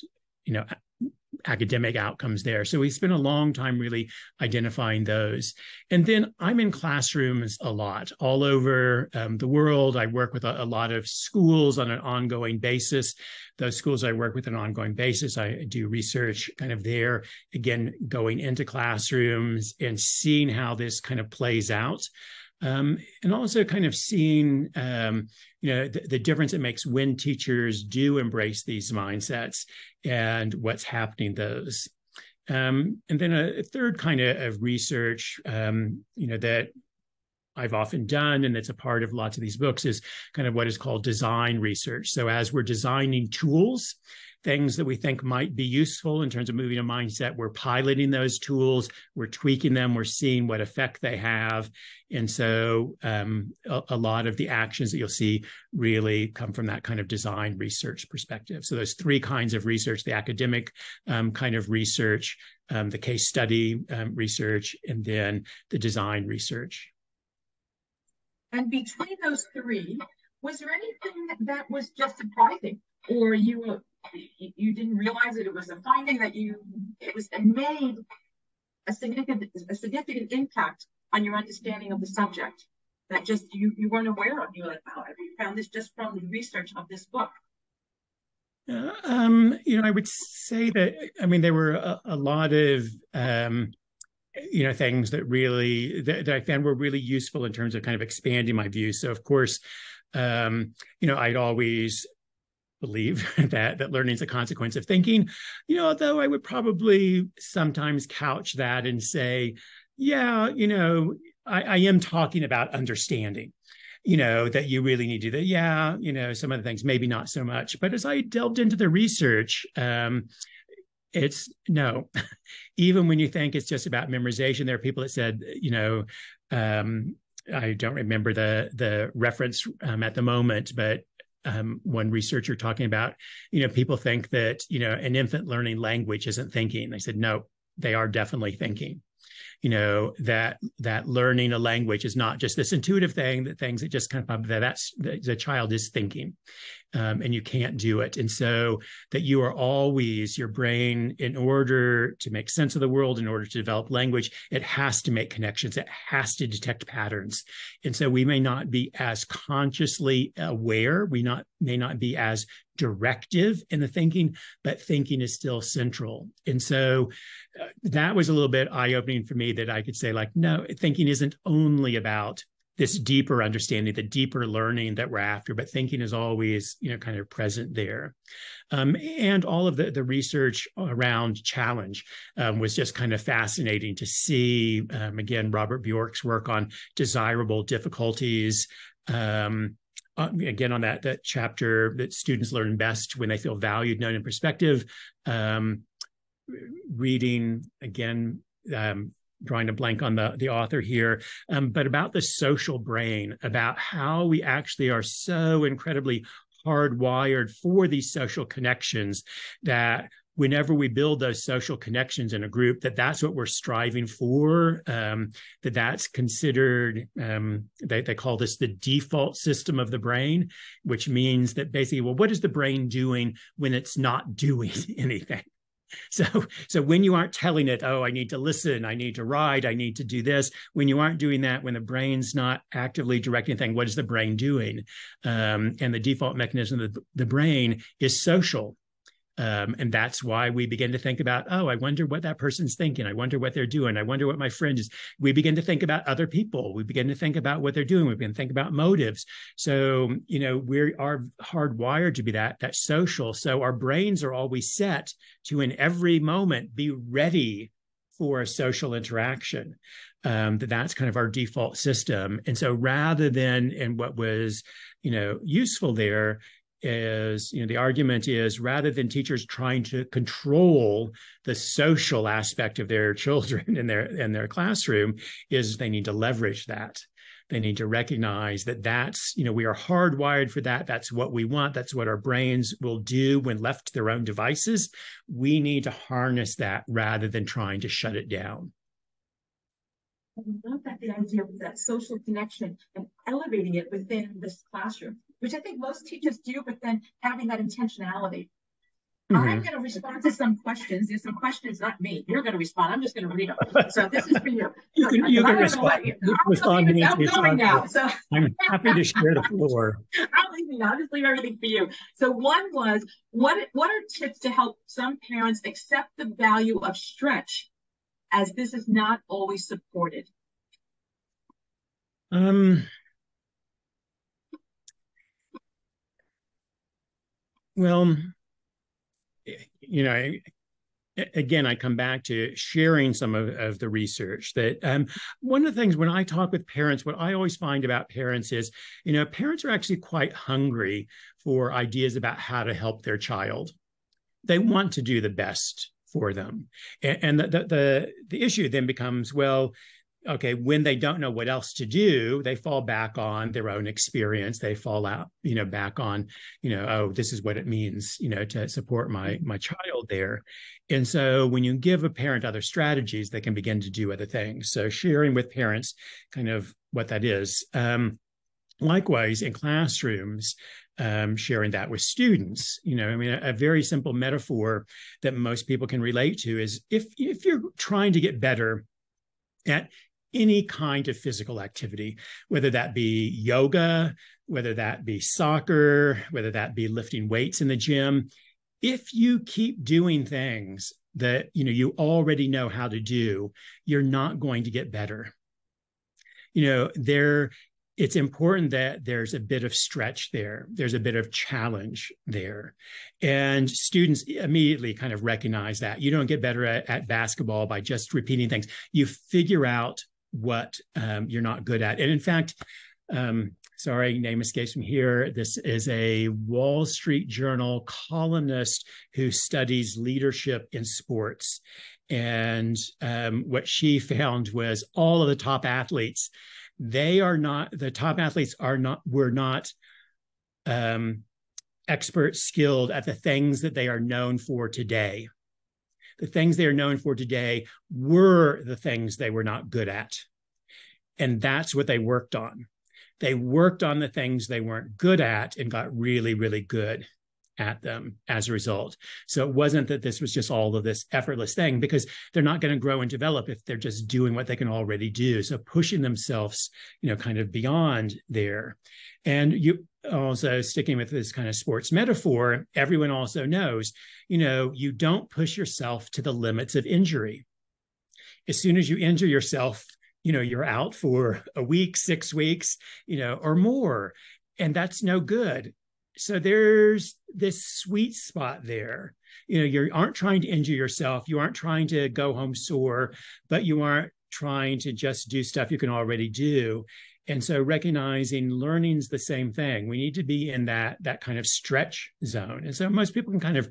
academic outcomes there. So we spent a long time really identifying those. And then I'm in classrooms a lot, all over the world. I work with a lot of schools on an ongoing basis. Those schools I work with on an ongoing basis, I do research kind of there, again, going into classrooms and seeing how this kind of plays out. And also kind of seeing, the difference it makes when teachers do embrace these mindsets and what's happening those. And then a third kind of research, that I've often done, and that's a part of lots of these books, is kind of what is called design research. So as we're designing tools, things that we think might be useful in terms of moving a mindset, we're piloting those tools, we're tweaking them, we're seeing what effect they have. And so a lot of the actions that you'll see really come from that kind of design research perspective. So there's three kinds of research: the academic kind of research, the case study research, and then the design research. And between those three, was there anything that was just surprising, or you didn't realize that it was a finding that made a significant impact on your understanding of the subject that just you weren't aware of? You're like, wow, I found this just from the research of this book. I would say that, there were a lot of things that really that I found were really useful in terms of kind of expanding my views. So of course, I'd always believe that learning is a consequence of thinking, although I would probably sometimes couch that and say, yeah, I am talking about understanding, that you really need to do that. Yeah, some of the things, maybe not so much. But as I delved into the research, it's no. Even when you think it's just about memorization, there are people that said, I don't remember the reference at the moment, but one researcher talking about, people think that, an infant learning language isn't thinking. They said, no, they are definitely thinking. That learning a language is not just this intuitive thing, that things that just kind of, the child is thinking, and you can't do it. And so that you are always, your brain, in order to make sense of the world, in order to develop language, it has to make connections. It has to detect patterns. And so we may not be as consciously aware. We may not be as directive in the thinking, but thinking is still central. And so that was a little bit eye-opening for me, that I could say, like, no, thinking isn't only about this deeper understanding, the deeper learning that we're after, but thinking is always, kind of present there. And all of the research around challenge was just kind of fascinating to see. Again, Robert Bjork's work on desirable difficulties. Again, on that chapter that students learn best when they feel valued, known, and perspective. Reading, again, drawing a blank on the author here, but about the social brain, about how we actually are so incredibly hardwired for these social connections, that whenever we build those social connections in a group, that's what we're striving for, that's considered, they call this the default system of the brain, which means that basically, well, what is the brain doing when it's not doing anything? So when you aren't telling it, oh, I need to listen, I need to write, I need to do this, when you aren't doing that, when the brain's not actively directing anything, what is the brain doing? And the default mechanism of the brain is social. And that's why we begin to think about, oh, I wonder what that person's thinking. I wonder what they're doing. I wonder what my friend is. We begin to think about other people. We begin to think about what they're doing. We begin to think about motives. So, we are hardwired to be that social. So our brains are always set to, in every moment, be ready for a social interaction. That's kind of our default system. And so rather than, and what was, useful there, is, the argument is, rather than teachers trying to control the social aspect of their children in their classroom, is they need to leverage that. They need to recognize that's, we are hardwired for that. That's what we want. That's what our brains will do when left to their own devices. We need to harness that rather than trying to shut it down. I love that, the idea of that social connection and elevating it within this classroom, which I think most teachers do, but then having that intentionality. Mm-hmm. I'm going to respond to some questions. There's some questions, not me. You're going to respond. I'm just going to read them. So this is for you. You can respond. I'm going now. So I'm happy to share the floor. I'll just leave everything for you. So one was, what are tips to help some parents accept the value of stretch, as this is not always supported? Well, again, I come back to sharing some of the research that one of the things when I talk with parents, what I always find about parents is, parents are actually quite hungry for ideas about how to help their child. They want to do the best for them. And the issue then becomes, well, okay, when they don't know what else to do, they fall back on their own experience. They fall out, back on, oh, this is what it means, to support my child there. And so when you give a parent other strategies, they can begin to do other things. So sharing with parents kind of what that is. Likewise, in classrooms, sharing that with students, a very simple metaphor that most people can relate to is if you're trying to get better at any kind of physical activity, whether that be yoga, whether that be soccer, whether that be lifting weights in the gym, if you keep doing things that you already know how to do, you're not going to get better. It's important that there's a bit of stretch there. There's a bit of challenge there. And students immediately kind of recognize that. You don't get better at basketball by just repeating things. You figure out what you're not good at. And in fact, sorry, name escapes me here. This is a Wall Street Journal columnist who studies leadership in sports. And what she found was all of the top athletes, were not expert skilled at the things that they are known for today. The things they are known for today were the things they were not good at. And that's what they worked on. They worked on the things they weren't good at and got really, really good at them as a result. So it wasn't that this was just all of this effortless thing, because they're not going to grow and develop if they're just doing what they can already do. So pushing themselves, kind of beyond there. And you also, sticking with this kind of sports metaphor, everyone also knows, you don't push yourself to the limits of injury. As soon as you injure yourself, you're out for a week, 6 weeks, or more, and that's no good. So there's this sweet spot there. You aren't trying to injure yourself. You aren't trying to go home sore, but you aren't trying to just do stuff you can already do. And so recognizing learning's the same thing. We need to be in that kind of stretch zone. And so most people can kind of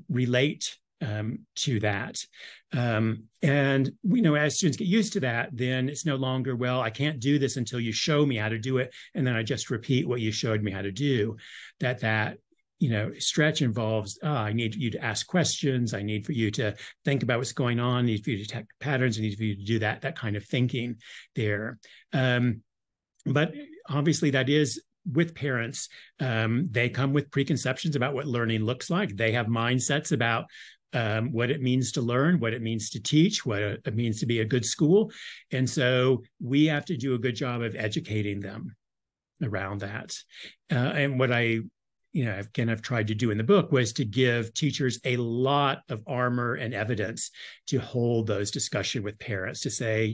relate to that. And we know as students get used to that, then it's no longer, well, I can't do this until you show me how to do it. And then I just repeat what you showed me how to do. That stretch involves, I need you to ask questions. I need for you to think about what's going on. I need for you to detect patterns. I need for you to do that kind of thinking there. But obviously that is with parents. They come with preconceptions about what learning looks like. They have mindsets about what it means to learn, what it means to teach, what it means to be a good school. And so we have to do a good job of educating them around that. And what I've tried to do in the book was to give teachers a lot of armor and evidence to hold those discussions with parents, to say,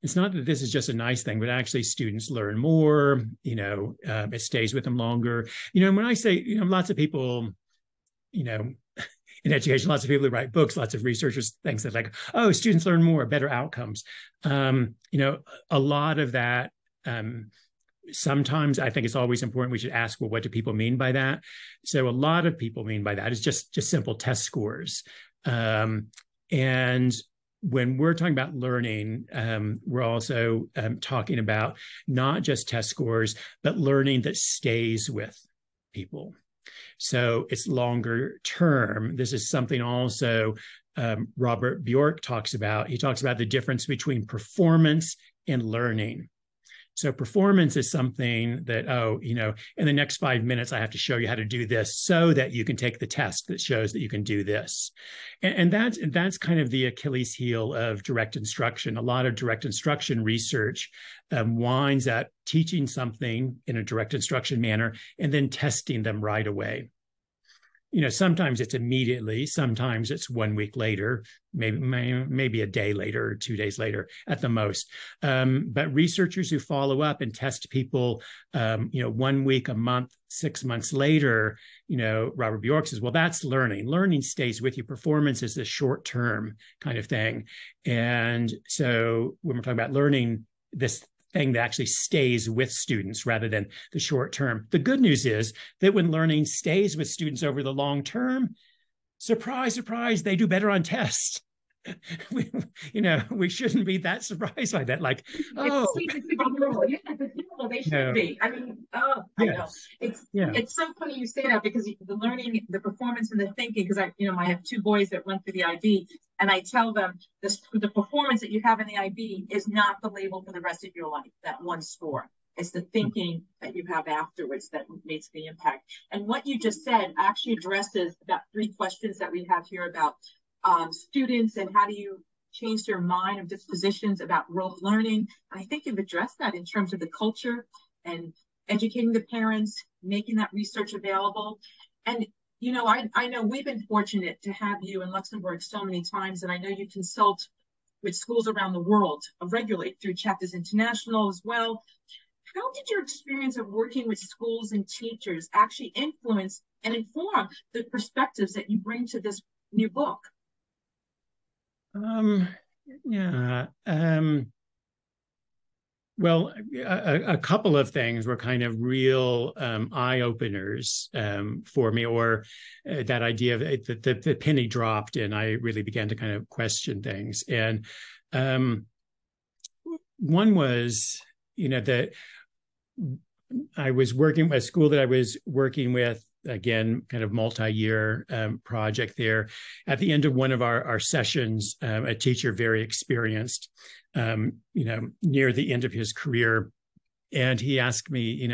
it's not that this is just a nice thing, but actually students learn more, it stays with them longer. When I say, lots of people, in education, lots of people who write books, lots of researchers think that like, oh, students learn more, better outcomes. A lot of that, sometimes I think it's always important we should ask, well, what do people mean by that? So a lot of people mean by that is just simple test scores. And when we're talking about learning, we're also talking about not just test scores, but learning that stays with people. So it's longer term. This is something also Robert Bjork talks about. He talks about the difference between performance and learning. So performance is something that, in the next 5 minutes, I have to show you how to do this so that you can take the test that shows that you can do this. And that's kind of the Achilles heel of direct instruction. A lot of direct instruction research winds up teaching something in a direct instruction manner and then testing them right away. Sometimes it's immediately, sometimes it's 1 week later, maybe a day later or 2 days later at the most. But researchers who follow up and test people, 1 week, a month, 6 months later, Robert Bjork says, well, that's learning. Learning stays with you. Performance is the short-term kind of thing. And so when we're talking about learning, this thing that actually stays with students rather than the short term. The good news is that when learning stays with students over the long term, surprise, surprise, they do better on tests. We shouldn't be that surprised by that. Like, oh, they should be. I mean, I know. It's so funny you say that, because the learning, the performance, and the thinking. Because I have 2 boys that went through the IB, and I tell them the performance that you have in the IB is not the label for the rest of your life. That one score. It's the thinking that you have afterwards that makes the impact. And what you just said actually addresses about 3 questions that we have here about students and how do you change their mind of dispositions about rote learning. And I think you've addressed that in terms of the culture and educating the parents, making that research available. And, I know we've been fortunate to have you in Luxembourg so many times, and I know you consult with schools around the world regularly through Chapters International as well. How did your experience of working with schools and teachers actually influence and inform the perspectives that you bring to this new book? Well, a couple of things were kind of real eye-openers for me, or that idea of the penny dropped and I really began to kind of question things. And one was, that I was working with a school that I was working with, again, kind of multi-year project there. At the end of one of our sessions, a teacher very experienced, near the end of his career, and he asked me,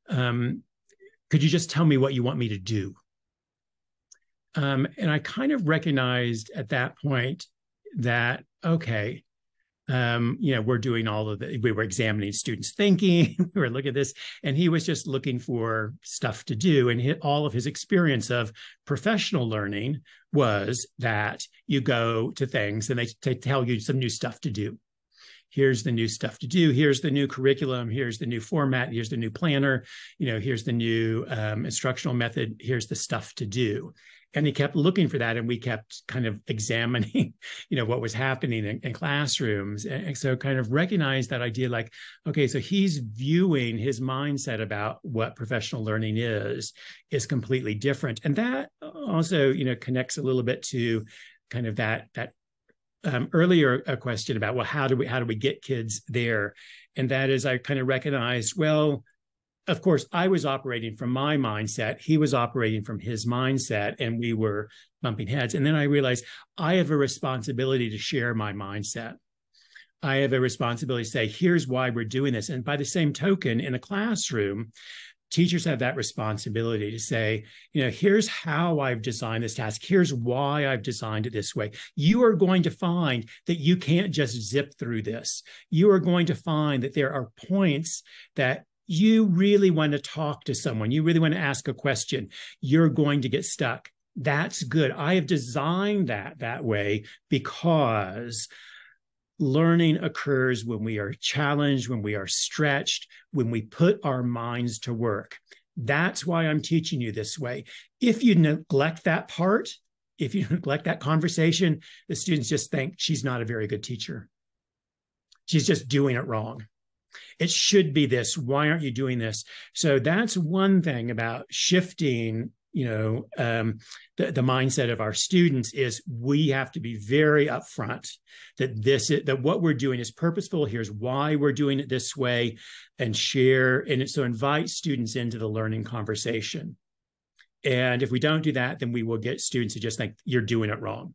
could you just tell me what you want me to do? And I kind of recognized at that point that, okay, we're doing we were examining students' thinking, we were looking at this, and he was just looking for stuff to do. And all of his experience of professional learning was that you go to things and they tell you some new stuff to do. Here's the new stuff to do. Here's the new curriculum. Here's the new format. Here's the new planner. Here's the new instructional method. Here's the stuff to do. And he kept looking for that, and we kept kind of examining, what was happening in classrooms. And so kind of recognize that idea, like, okay, so he's viewing his mindset about what professional learning is completely different. And that also, connects a little bit to kind of that earlier question about, well, how do we get kids there? And that is, I kind of recognize, well, of course, I was operating from my mindset. He was operating from his mindset, and we were bumping heads. And then I realized I have a responsibility to share my mindset. I have a responsibility to say, here's why we're doing this. And by the same token, in a classroom, teachers have that responsibility to say, here's how I've designed this task. Here's why I've designed it this way. You are going to find that you can't just zip through this. You are going to find that there are points that you really want to talk to someone. You really want to ask a question. You're going to get stuck. That's good. I have designed that way because learning occurs when we are challenged, when we are stretched, when we put our minds to work. That's why I'm teaching you this way. If you neglect that part, if you neglect that conversation, the students just think she's not a very good teacher. She's just doing it wrong. It should be this. Why aren't you doing this? So that's one thing about shifting, the mindset of our students is we have to be very upfront that what we're doing is purposeful. Here's why we're doing it this way, and share. And so invite students into the learning conversation. And if we don't do that, then we will get students who just think you're doing it wrong.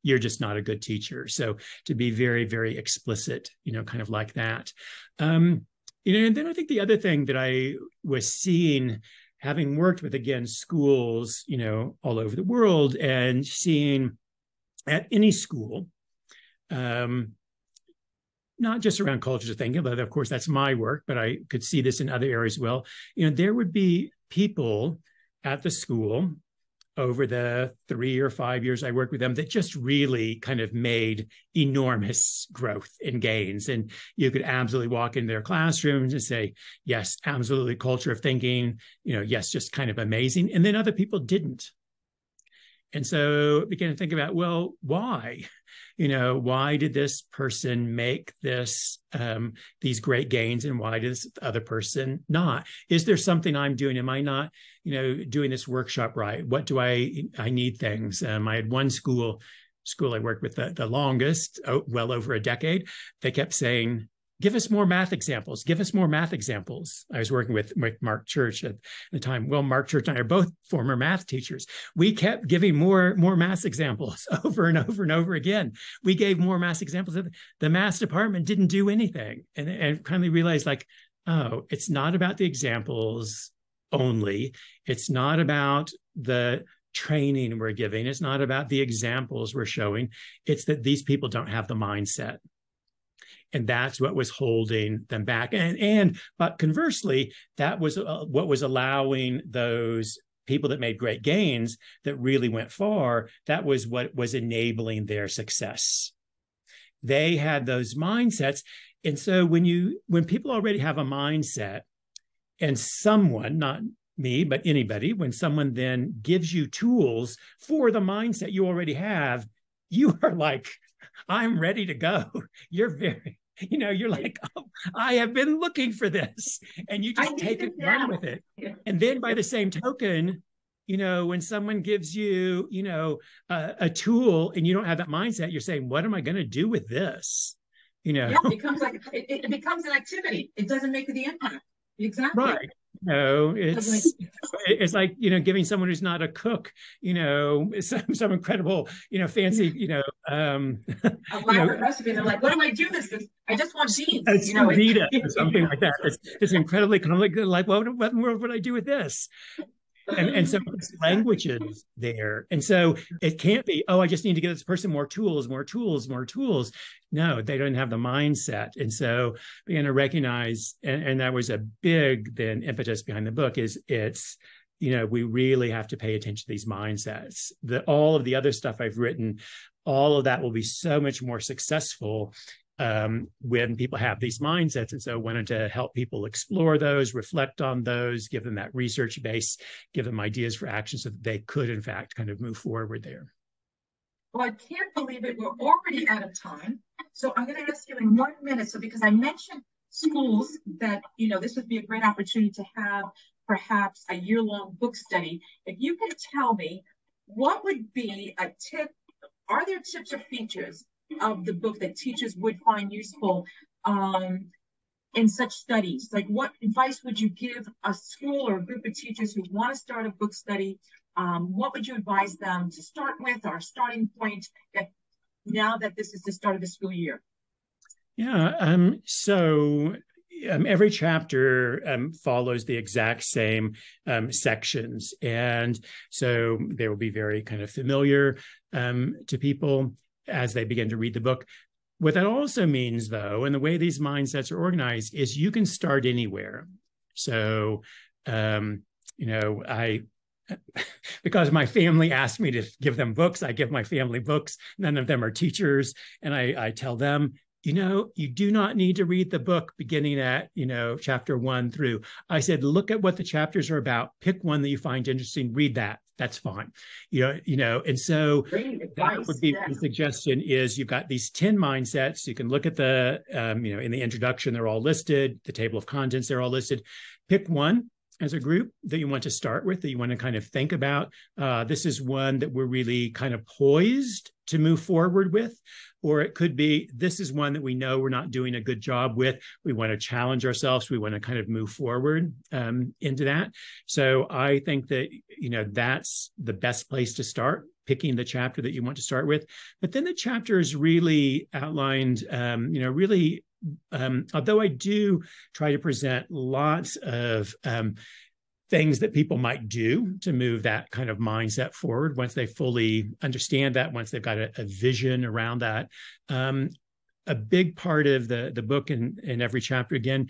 You're just not a good teacher. So to be very, very explicit, kind of like that. And then I think the other thing that I was seeing, having worked with, again, schools, all over the world, and seeing at any school, not just around cultures of thinking, but of course that's my work, but I could see this in other areas as well. There would be people at the school over the 3 or 5 years I worked with them that just really kind of made enormous growth and gains. And you could absolutely walk into their classrooms and say, yes, absolutely, culture of thinking, yes, just kind of amazing. And then other people didn't. And so I began to think about, well, why? Why did this person make these great gains, and why did this other person not? Is there something I'm doing? Am I not, doing this workshop right? What do I need things? I had one school I worked with the longest, well over a decade. They kept saying, give us more math examples. Give us more math examples. I was working with Mark Church at the time. Well, Mark Church and I are both former math teachers. We kept giving more math examples over and over and over again. We gave more math examples. The math department didn't do anything. And finally realized, like, oh, it's not about the examples only. It's not about the training we're giving. It's not about the examples we're showing. It's that these people don't have the mindset. And that's what was holding them back. But conversely, that was what was allowing those people that made great gains, that really went far, that was what was enabling their success. They had those mindsets. And so when people already have a mindset, and someone, not me, but anybody, when someone then gives you tools for the mindset you already have, you are like, I'm ready to go. You're very, you're like, oh, I have been looking for this. And you just take it and run with it. Yeah. And then by the same token, when someone gives you, a tool and you don't have that mindset, you're saying, what am I going to do with this? Yeah, it becomes it becomes an activity. It doesn't make the impact. Exactly. Right. It's like, giving someone who's not a cook, some incredible, fancy, elaborate recipe. They're like, what do I do this? I just want beans. Or something like that. It's incredibly like, what in the world would I do with this? And so it's languages there. And so it can't be, oh, I just need to give this person more tools. No, they don't have the mindset. And so began to recognize, and that was a big then impetus behind the book, is it's, we really have to pay attention to these mindsets. All of the other stuff I've written, all of that will be so much more successful when people have these mindsets. And so I wanted to help people explore those, reflect on those, give them that research base, give them ideas for action so that they could, in fact, kind of move forward there. Well, I can't believe it. We're already out of time. So I'm going to ask you in 1 minute. So because I mentioned schools that, this would be a great opportunity to have perhaps a year-long book study. If you could tell me what would be a tip, are there tips or features of the book that teachers would find useful in such studies? Like, what advice would you give a school or a group of teachers who want to start a book study? What would you advise them to start with, or a starting point that now that this is the start of the school year? Yeah, every chapter follows the exact same sections. And so they will be very kind of familiar to people as they begin to read the book. What that also means, though, and the way these mindsets are organized, is you can start anywhere. So, because my family asked me to give them books, I give my family books. None of them are teachers. And I tell them, you do not need to read the book beginning at, chapter 1 through. I said, look at what the chapters are about. Pick one that you find interesting. Read that. That's fine. And so that would be the suggestion is you've got these 10 mindsets. You can look at the, in the introduction, they're all listed. The table of contents, they're all listed. Pick one as a group that you want to start with, that you want to kind of think about. This is one that we're really kind of poised to move forward with. Or it could be, this is one that we know we're not doing a good job with. We want to challenge ourselves. We want to kind of move forward into that. So I think that, that's the best place to start, picking the chapter that you want to start with. But then the chapter is really outlined, although I do try to present lots of things that people might do to move that kind of mindset forward once they fully understand that, once they've got a vision around that. A big part of the book in every chapter, again,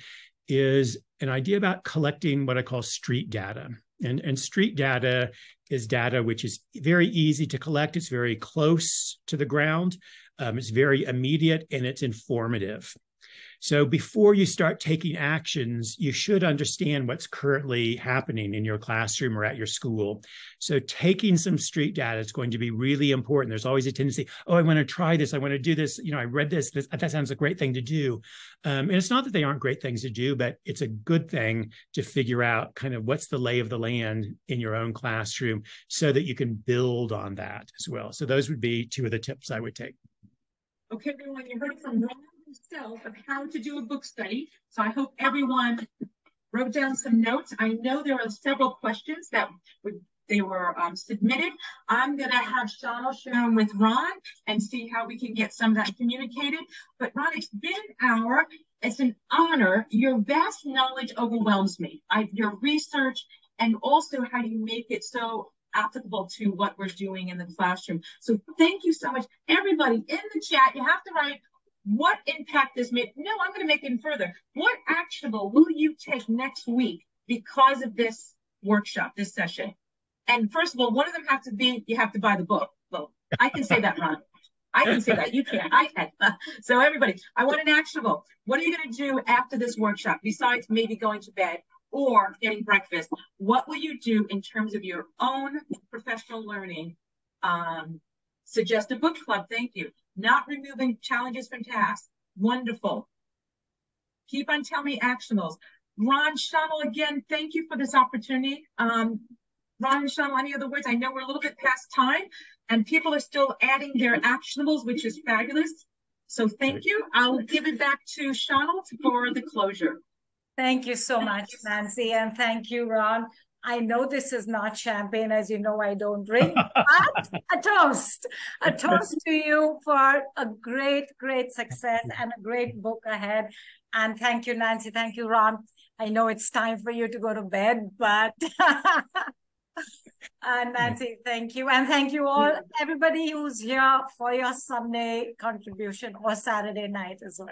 is an idea about collecting what I call street data. And street data is data which is very easy to collect. It's very close to the ground. It's very immediate, and it's informative. So before you start taking actions, you should understand what's currently happening in your classroom or at your school. So taking some street data is going to be really important. There's always a tendency, I want to try this. I want to do this. I read this. That sounds a great thing to do. And it's not that they aren't great things to do, but it's a good thing to figure out kind of what's the lay of the land in your own classroom so that you can build on that as well. So those would be two of the tips I would take. Okay, everyone, you heard it from Ron himself of how to do a book study. So I hope everyone wrote down some notes. I know there are several questions that they were submitted. I'm going to have Shawna share them with Ron and see how we can get some of that communicated. But Ron, it's an honor. Your vast knowledge overwhelms me. Your research, and also how you make it so applicable to what we're doing in the classroom. So thank you so much. Everybody in the chat, you have to write what impact this made. No, I'm going to make it further. What actionable will you take next week because of this workshop, this session? And first of all, one of them has to be, you have to buy the book. Well, I can say that, Ron. I can say that. You can't. I can. So everybody, I want an actionable. What are you going to do after this workshop besides maybe going to bed or getting breakfast? What will you do in terms of your own professional learning? Suggest a book club. Thank you. Not removing challenges from tasks. Wonderful. Keep on telling me actionables. Ron, Shawna, again, thank you for this opportunity. Ron and Shawna, any other words? I know we're a little bit past time and people are still adding their actionables, which is fabulous. So thank you. I'll give it back to Shawna for the closure. Thank you so much, Nancy. And thank you, Ron. I know this is not champagne, as you know, I don't drink, but a toast to you for a great, great success and a great book ahead. And thank you, Nancy. Thank you, Ron. I know it's time for you to go to bed, but Nancy, thank you. And thank you all, everybody who's here for your Sunday contribution or Saturday night as well.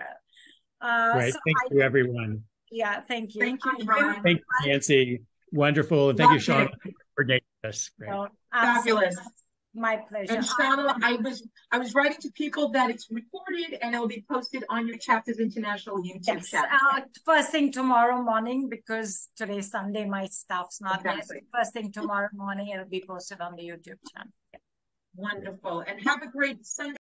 Great. So thank you, everyone. Yeah, thank you. Thank you, Ron. Thank you, Nancy. Wonderful. And thank you, Shawna, for dating us. Fabulous. My pleasure. And Shana, I was writing to people that it's recorded and it'll be posted on your Chapters International YouTube channel. First thing tomorrow morning, because today's Sunday, my staff's not there. So first thing tomorrow morning, it'll be posted on the YouTube channel. Wonderful. And have a great Sunday.